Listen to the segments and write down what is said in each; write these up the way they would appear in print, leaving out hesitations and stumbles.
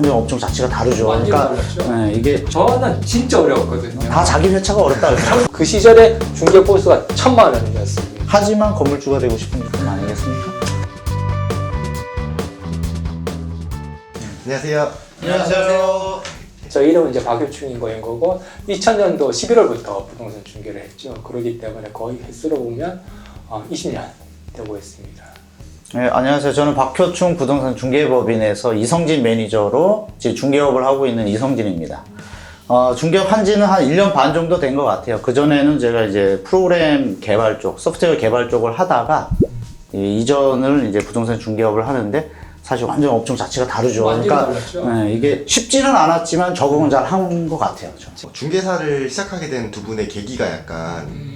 완전 업종 자체가 다르죠. 완전 그러니까 달랐죠. 네, 이게 저는 진짜 어려웠거든요. 다 자기 회차가 어렵다 그래요. 그 시절에 중개 보수가 1,000만 원이었습니다. 하지만 건물주가 되고 싶은 분 아니겠습니까? 안녕하세요. 안녕하세요. 저 이름은 이제 박유충인 거고 2000년도 11월부터 부동산 중개를 했죠. 그렇기 때문에 거의 횟수로 보면 20년 되고 있습니다. 네, 안녕하세요. 저는 박효충 부동산 중개법인에서 이성진 매니저로 이제 중개업을 하고 있는 이성진입니다. 중개업 한 지는 한 1년 반 정도 된 것 같아요. 그전에는 제가 이제 프로그램 개발 쪽, 소프트웨어 개발 쪽을 하다가 이전을 이제 부동산 중개업을 하는데 사실 완전 업종 자체가 다르죠. 완전히 그러니까 달랐죠. 네, 이게 쉽지는 않았지만 적응은 잘 한 것 같아요. 저는. 중개사를 시작하게 된 두 분의 계기가 약간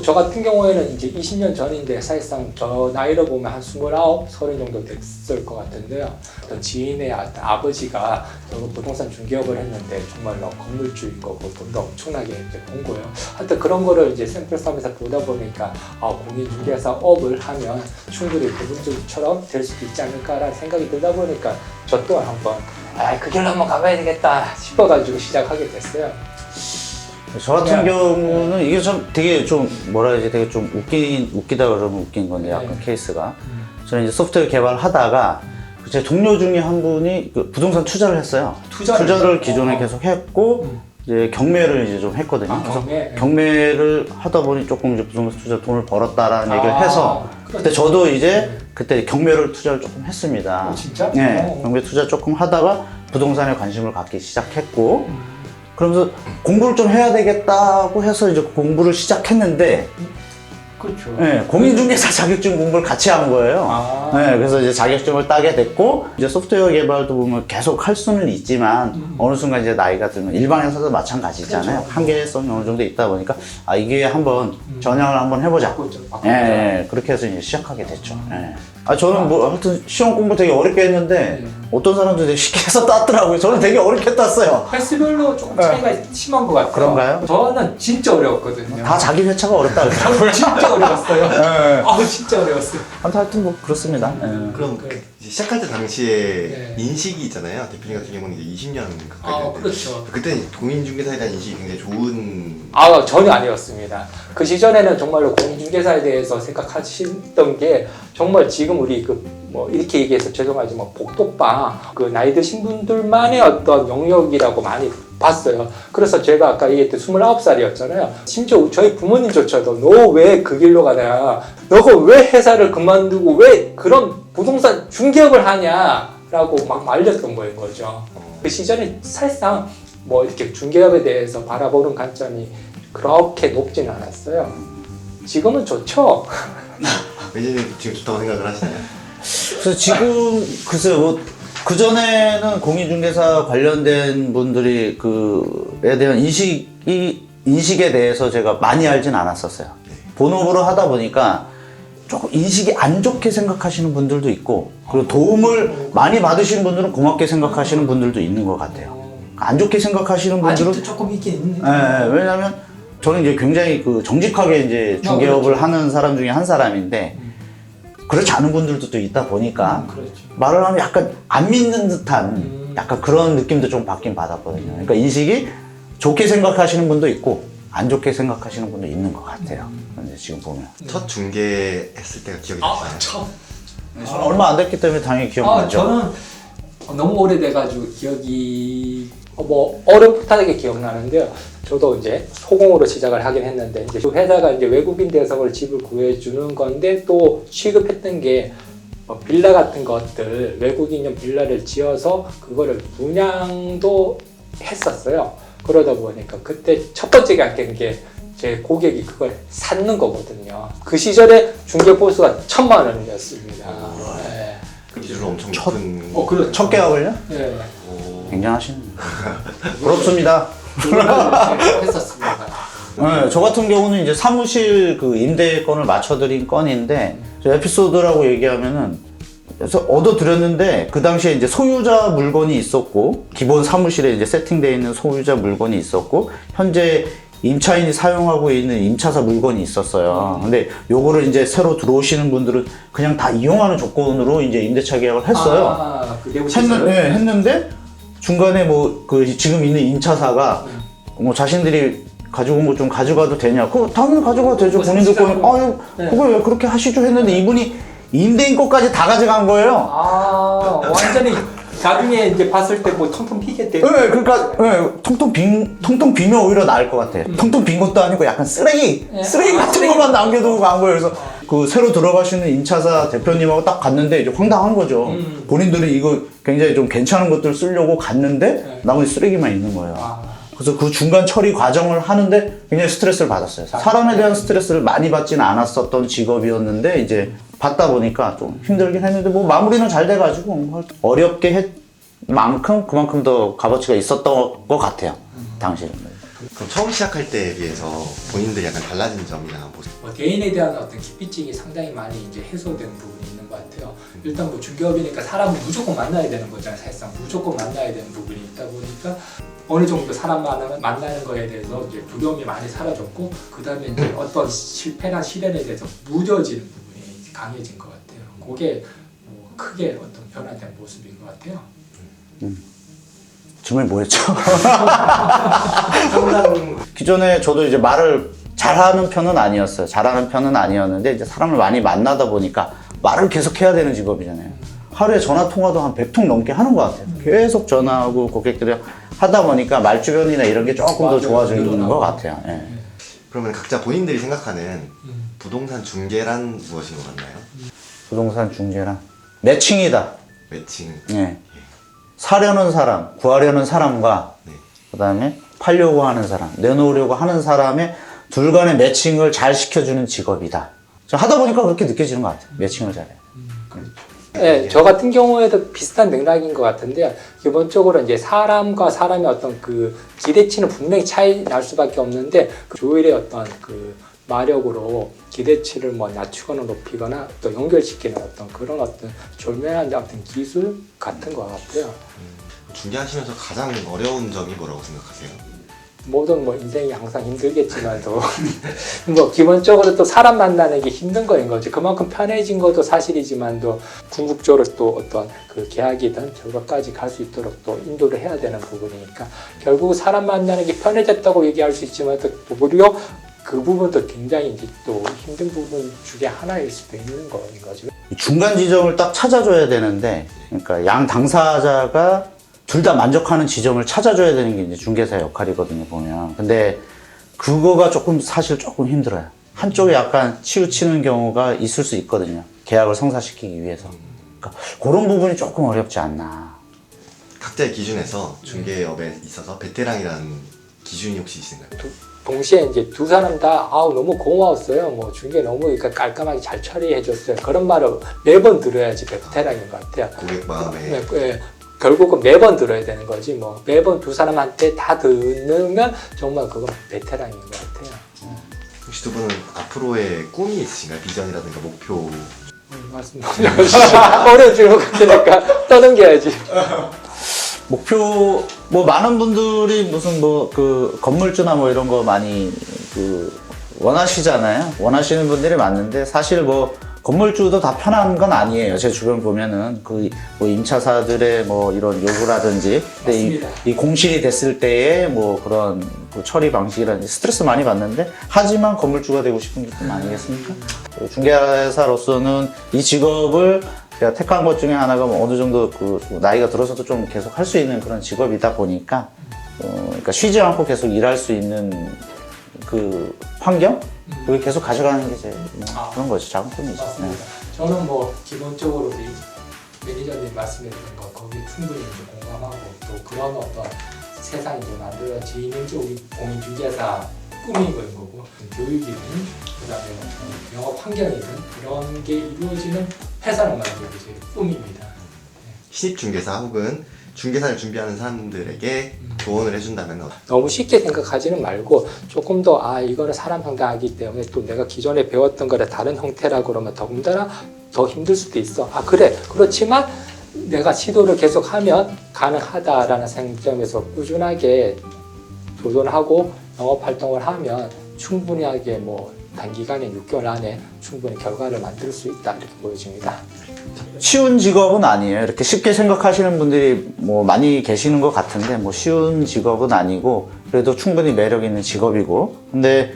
저 같은 경우에는 이제 20년 전인데 사실상 저 나이로 보면 한 29, 30 정도 됐을 것 같은데요. 어떤 지인의 아버지가 저거 부동산 중개업을 했는데 정말로 건물주인 거고 돈도 엄청나게 이제 번 거예요. 하여튼 그런 거를 이제 샘플 삼에서 보다 보니까 공인중개사업을 하면 충분히 그분들처럼 될 수도 있지 않을까라는 생각이 들다 보니까 저 또한 한번 그 길로 한번 가봐야 되겠다 싶어가지고 시작하게 됐어요. 저 같은 경우는 이게 좀 되게 좀 뭐라 해야지 되게 좀 웃기다 그러면 웃긴 건데 약간 케이스가 저는 이제 소프트웨어 개발을 하다가 제 동료 중에 한 분이 그 부동산 투자를 했어요. 투자를 기존에 계속 했고 이제 경매를 이제 좀 했거든요. 그래서 경매를 하다 보니 조금 이제 부동산 투자 돈을 벌었다라는 얘기를 해서 그때 저도 이제 그때 경매를 투자를 조금 했습니다. 진짜? 네, 경매 투자 조금 하다가 부동산에 관심을 갖기 시작했고 그러면서 공부를 좀 해야 되겠다고 해서 이제 공부를 시작했는데 그렇죠. 네, 공인중개사 자격증 공부를 같이 한 거예요. 네, 그래서 이제 자격증을 따게 됐고 이제 소프트웨어 개발도 보면 계속 할 수는 있지만 어느 순간 이제 나이가 들면 일반 회사도 마찬가지잖아요. 그렇죠. 한계성이 어느 정도 있다 보니까 이게 한번 전향을 한번 해보자. 네, 그렇게 해서 이제 시작하게 됐죠. 네. 저는 뭐 하여튼 시험 공부 되게 어렵게 했는데 어떤 사람들이 되게 쉽게 해서 땄더라고요. 저는 되게 어렵게 땄어요. 횟수별로 조금 차이가 심한 것 같아요. 그런가요? 저는 진짜 어려웠거든요. 다 자기 회차가 어렵다 그러더라고요. 진짜 어려웠어요. 네. 진짜 어려웠어요. 하여튼 뭐 그렇습니다. 네. 그럼 이제 시작할 때 당시에 네. 인식이 있잖아요. 대표님 같은 경우는 이제 20년 가까이 됐는데 그렇죠. 그때 공인중개사에 대한 인식이 굉장히 좋은 전혀 아니었습니다. 그 시절에는 정말로 공인중개사에 대해서 생각하시던 게 정말 지금 우리 뭐 이렇게 얘기해서 죄송하지만 복덕방 나이 드신 분들만의 어떤 영역이라고 많이 봤어요. 그래서 제가 아까 얘기했던 29살이었잖아요. 심지어 저희 부모님조차도 너 왜 그 길로 가냐? 너가 왜 회사를 그만두고 왜 그런 부동산 중개업을 하냐라고 막 말렸던 거죠. 그 시절에 사실상 뭐 이렇게 중개업에 대해서 바라보는 관점이 그렇게 높지는 않았어요. 지금은 좋죠. 매니저님 지금 좋다고 생각을 하시나요? 그래서 지금 글쎄요 뭐 그전에는 공인중개사 관련된 분들이 그에 대한 인식에 대해서 제가 많이 알진 않았었어요. 본업으로 하다 보니까 조금 인식이 안 좋게 생각하시는 분들도 있고 그리고 도움을 많이 받으신 분들은 고맙게 생각하시는 분들도 있는 것 같아요. 안 좋게 생각하시는 분들은 아직도 조금 있긴 있는데. 왜냐하면 저는 이제 굉장히 중직하게 이제 중개업을 그렇죠. 하는 사람 중에 한 사람인데 그렇지 않은 분들도 또 있다 보니까 그렇죠. 말을 하면 약간 안 믿는 듯한 약간 그런 느낌도 좀 받긴 받았거든요. 그러니까 인식이 좋게 생각하시는 분도 있고 안 좋게 생각하시는 분도 있는 것 같아요. 근데 지금 보면 첫 중개했을 때가 기억이 나시나요? 참. 저는 얼마 안 됐기 때문에 당연히 기억나죠. 저는 너무 오래돼가지고 기억이 뭐 어렴풋하게 기억나는데요. 저도 이제 소공으로 시작을 하긴 했는데 이제 그 회사가 이제 외국인 대성을 집을 구해주는 건데 또 취급했던 게 빌라 같은 것들 외국인용 빌라를 지어서 그거를 분양도 했었어요. 그러다 보니까 그때 첫 번째 계약된 게 제 고객이 그걸 샀는 거거든요. 그 시절에 중개 보수가 1,000만 원이었습니다. 네. 그 기준으로 엄청 높은 그렇죠. 첫 계약을요? 네. 굉장하시네요. 부럽습니다. 했었습니다. 네, 저 같은 경우는 이제 사무실 임대권을 맞춰드린 건인데, 저 에피소드라고 얘기하면은, 그래서 얻어드렸는데, 그 당시에 이제 소유자 물건이 있었고, 기본 사무실에 이제 세팅되어 있는 소유자 물건이 있었고, 현재 임차인이 사용하고 있는 임차사 물건이 있었어요. 근데 요거를 이제 새로 들어오시는 분들은 그냥 다 이용하는 조건으로 이제 임대차 계약을 했어요. 그게 했는데, 중간에 뭐 그 지금 있는 임차사가 뭐 자신들이 가지고 온 거 좀 가져가도 되냐? 그거 당연히 가져가도 되죠. 본인들 거는 아유 그걸 왜 그렇게 하시죠 했는데 이분이 임대인 것까지 다 가져간 거예요. 아 완전히 나중에 이제 봤을 때 뭐 텅텅 비겠대. 네, 그러니까 텅텅 비면 오히려 나을 것 같아. 텅텅 빈 것도 아니고 약간 쓰레기 같은 것만 남겨두고 간 거예요. 그래서 그 새로 들어가시는 임차사 대표님하고 딱 갔는데 이제 황당한 거죠. 본인들이 이거 굉장히 좀 괜찮은 것들 쓰려고 갔는데 나머지 쓰레기만 있는 거예요. 그래서 그 중간 처리 과정을 하는데 굉장히 스트레스를 받았어요. 사람에 대한 스트레스를 많이 받지는 않았었던 직업이었는데 이제 받다 보니까 좀 힘들긴 했는데 뭐 마무리는 잘 돼가지고 어렵게 했 만큼 그만큼 더 값어치가 있었던 것 같아요. 당시에는. 그럼 처음 시작할 때에 비해서 본인들이 약간 달라진 점이나 뭐 개인에 대한 어떤 기피증이 상당히 많이 이제 해소된 부분이 있는 것 같아요. 일단 뭐 중개업이니까 사람을 무조건 만나야 되는 거잖아요. 사실상 무조건 만나야 되는 부분이 있다 보니까 어느 정도 사람 만나는 거에 대해서 이제 두려움이 많이 사라졌고 그 다음에 이제 어떤 실패나 시련에 대해서 무뎌지는 부분이 이제 강해진 것 같아요. 그게 뭐 크게 어떤 변화된 모습인 것 같아요. 질문이 뭐였죠? 상당 기존에 저도 이제 말을 잘하는 편은 아니었어요. 잘하는 편은 아니었는데 이제 사람을 많이 만나다 보니까 말을 계속 해야 되는 직업이잖아요. 하루에 전화 통화도 한 100통 넘게 하는 것 같아요. 계속 전화하고 고객들이 하다 보니까 말주변이나 이런 게 조금 더 좋아지는 것 같아요. 예. 그러면 각자 본인들이 생각하는 부동산 중개란 무엇인 것 같나요? 부동산 중개란 매칭이다. 매칭. 예. 사려는 사람, 구하려는 사람과 네. 그다음에 팔려고 하는 사람, 내놓으려고 하는 사람의 둘 간의 매칭을 잘 시켜주는 직업이다. 하다 보니까 그렇게 느껴지는 것 같아요. 매칭을 잘해. 네, 저 같은 경우에도 비슷한 맥락인 것 같은데요. 기본적으로 이제 사람과 사람의 어떤 그 기대치는 분명히 차이 날 수밖에 없는데 그 조율의 어떤 그 마력으로 기대치를 뭐 낮추거나 높이거나 또 연결시키는 어떤 그런 어떤 절묘한 어떤 기술 같은 것 같아요. 중개하시면서 가장 어려운 점이 뭐라고 생각하세요? 모든 뭐 인생이 항상 힘들겠지만도 뭐 기본적으로 또 사람 만나는 게 힘든 거인 거지. 그만큼 편해진 것도 사실이지만도 궁극적으로 또 어떤 그 계약이든 결과까지 갈 수 있도록 또 인도를 해야 되는 부분이니까 결국 사람 만나는 게 편해졌다고 얘기할 수 있지만 또 오히려 그 부분도 굉장히 이제 또 힘든 부분 중에 하나일 수도 있는 거인 거죠. 중간 지점을 딱 찾아줘야 되는데, 그러니까 양 당사자가 둘 다 만족하는 지점을 찾아줘야 되는 게 이제 중개사 역할이거든요, 보면. 근데 그거가 사실 조금 힘들어요. 한쪽에 약간 치우치는 경우가 있을 수 있거든요. 계약을 성사시키기 위해서. 그러니까 그런 부분이 조금 어렵지 않나. 각자의 기준에서 중개업에 있어서 베테랑이라는 기준이 혹시 있으신가요? 동시에 이제 두 사람 다 아우 너무 고마웠어요. 뭐 중개 너무 그러니까 깔끔하게 잘 처리해줬어요. 그런 말을 매번 들어야지 베테랑인 것 같아요. 고객 마음에 네, 결국은 매번 들어야 되는 거지 뭐 매번 두 사람한테 다 듣는 정말 그건 베테랑인 것 같아요. 혹시 두 분은 앞으로의 꿈이 있으신가요? 비전이라든가 목표? 말씀 어려운 질문 같으니까 떠넘겨야지. 목표, 뭐, 많은 분들이 무슨 그 건물주나 뭐 이런 거 많이 원하시잖아요. 원하시는 분들이 많은데 사실 뭐 건물주도 다 편한 건 아니에요. 제 주변 보면은 뭐 임차사들의 뭐 이런 요구라든지 근데 이 공실이 됐을 때의 뭐 그런 그 처리 방식이라든지 스트레스 많이 받는데 하지만 건물주가 되고 싶은 게 좀 아니겠습니까? 중개사로서는 이 직업을 제가 택한 것 중에 하나가 뭐 어느 정도 그 나이가 들어서도 좀 계속 할 수 있는 그런 직업이다 보니까 그러니까 쉬지 않고 계속 일할 수 있는 그 환경? 그걸 계속 가져가는 게 제 그런 거죠. 작은 꿈이죠. 맞습니다. 저는 뭐 기본적으로 우리 매니저님 말씀해 주신 거 거기에 충분히 이제 공감하고 또 그런 어떤 세상이 좀 만들어지는 게 우리 공인중개사 꿈인 거고 교육이든 그다음에 영업 환경이든 그런 게 이루어지는 회사를 만드는 게 제 꿈입니다. 신입중개사 혹은 중개사를 준비하는 사람들에게 조언을 해준다면 너무 쉽게 생각하지는 말고 조금 더 이거는 사람 상담하기 때문에 또 내가 기존에 배웠던 거를 다른 형태라고 그러면 더군다나 더 힘들 수도 있어. 그래. 그렇지만 내가 시도를 계속하면 가능하다라는 생점에서 꾸준하게 도전하고 영업 활동을 하면 충분하게 뭐 단기간에 6개월 안에 충분히 결과를 만들 수 있다 이렇게 보여집니다. 쉬운 직업은 아니에요. 이렇게 쉽게 생각하시는 분들이 뭐 많이 계시는 것 같은데 뭐 쉬운 직업은 아니고 그래도 충분히 매력 있는 직업이고 근데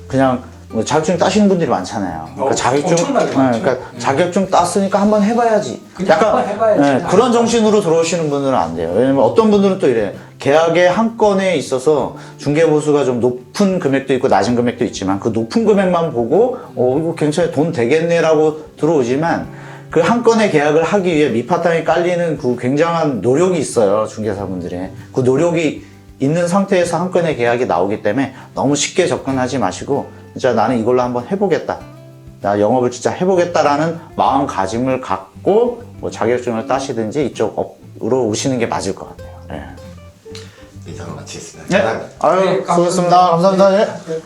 그냥 뭐 자격증 따시는 분들이 많잖아요. 그러니까 엄청나게 많죠. 그러니까 자격증 땄으니까 한번 해봐야지. 그냥 한번 해봐야지. 그런 정신으로 들어오시는 분들은 안 돼요. 왜냐면 어떤 분들은 또 이래. 계약의 한 건에 있어서 중개보수가 좀 높은 금액도 있고 낮은 금액도 있지만 그 높은 금액만 보고 이거 괜찮아 돈 되겠네라고 들어오지만 그 한 건의 계약을 하기 위해 밑바탕에 깔리는 그 굉장한 노력이 있어요. 중개사분들이. 그 노력이 있는 상태에서 한 건의 계약이 나오기 때문에 너무 쉽게 접근하지 마시고 진짜 나는 이걸로 한번 해보겠다. 나 영업을 진짜 해보겠다라는 마음가짐을 갖고 뭐 자격증을 따시든지 이쪽으로 오시는 게 맞을 것 같아요. 네. 이상으로 마치겠습니다. 네. 감사합니다. 아유, 네, 수고했습니다. 감사합니다. 네. 네.